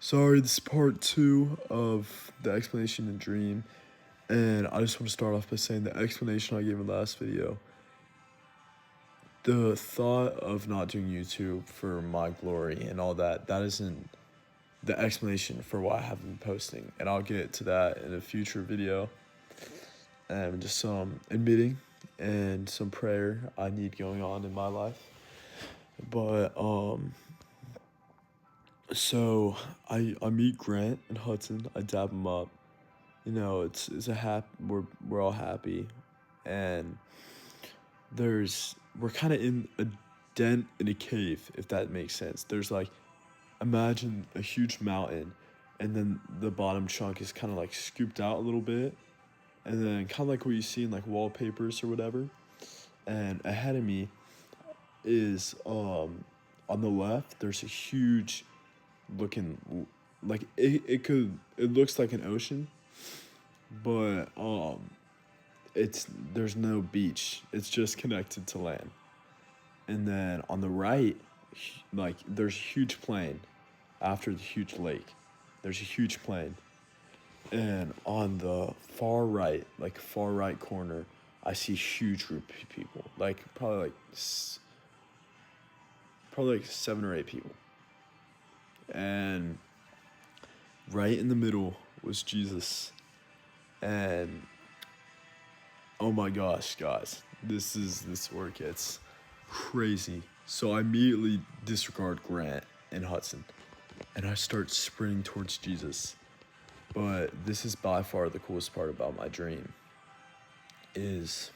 Sorry, this is part 2 of the explanation and dream, and I just want to start off by saying the explanation I gave in the last video. The thought of not doing YouTube for my glory and all that, that isn't the explanation for why I haven't been posting, and I'll get to that in a future video. And just some admitting and some prayer I need going on in my life. But so I meet Grant and Hudson. I dab them up. You know, it's a we're all happy, and we're kind of in a dent in a cave, if that makes sense. There's like, imagine a huge mountain, and then the bottom chunk is kind of like scooped out a little bit, and then kind of like what you see in like wallpapers or whatever. And ahead of me is on the left there's a huge looking, like it looks like an ocean, but there's no beach. It's just connected to land. And then on the right, like there's a huge plain after the huge lake. There's a huge plain. And on the far right, like far right corner, I see a huge group of people. Like probably like 7 or 8 people. And right in the middle was Jesus. And oh my gosh, guys, this is where it gets crazy. So I immediately disregard Grant and Hudson, and I start sprinting towards Jesus. But this is by far the coolest part about my dream, is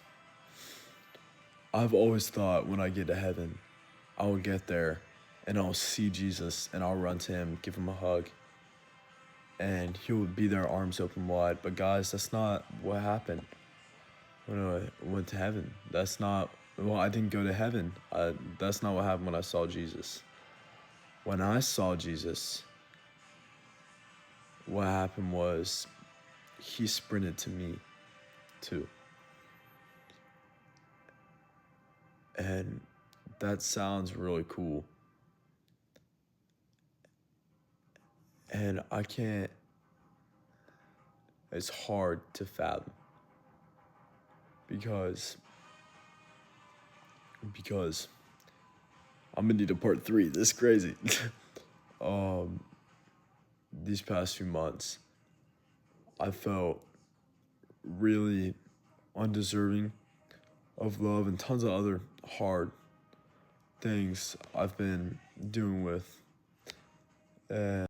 I've always thought when I get to heaven, I will get there and I'll see Jesus and I'll run to him, give him a hug, and he'll be there arms open wide. But guys, that's not what happened when I went to heaven. I didn't go to heaven. That's not what happened when I saw Jesus. When I saw Jesus, what happened was he sprinted to me too. And that sounds really cool. And it's hard to fathom. Because I'm gonna need a part 3. This is crazy. These past few months, I felt really undeserving of love and tons of other hard things I've been doing with. And